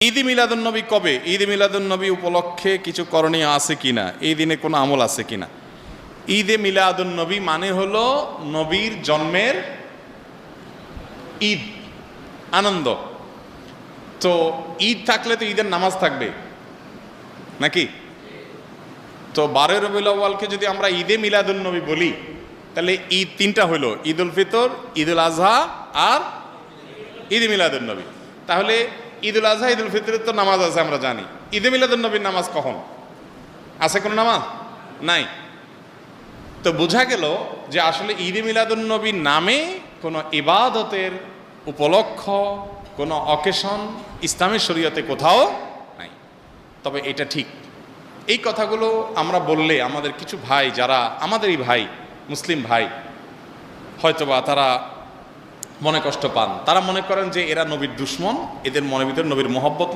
ঈদ মিলাদুন্নবী কবে? ঈদ মিলাদুন্নবী উপলক্ষে কিছু করণীয় আছে কিনা, এই দিনে কোনো আমল আছে কিনা? ঈদে মিলাদুন্নবী মানে হলো নবীর জন্মের ঈদ, আনন্দ। তো ঈদ থাকলে তো ঈদের নামাজ থাকবে নাকি? তো 12 রবিউল আউয়ালকে যদি আমরা ঈদে মিলাদুন্নবী বলি, তাহলে ঈদ তিনটা হলো, ঈদ উল ফিতর, ঈদ উল আজহা আর ঈদে মিলাদুন্নবী। তাহলে ঈদ উল আজহা, ঈদ উল ফিতরের তো নামাজ আছে, আমরা জানি। ঈদে মিলাদুন্নবীর নামাজ কখন আছে? কোনো নামাজ নাই। তো বোঝা গেল যে আসলে ঈদে মিলাদুন্নবীর নামে কোনো ইবাদতের উপলক্ষ, কোনো অকেশন ইসলামের শরীয়তে কোথাও নাই। তবে এটা ঠিক, এই কথাগুলো আমরা বললে আমাদের কিছু ভাই, যারা আমাদেরই ভাই, মুসলিম ভাই, হয়তোবা তারা মনে কষ্ট পান। তারা মনে করেন যে এরা নবীর দুশ্মন, এদের মনের ভিতরে নবীর মহব্বত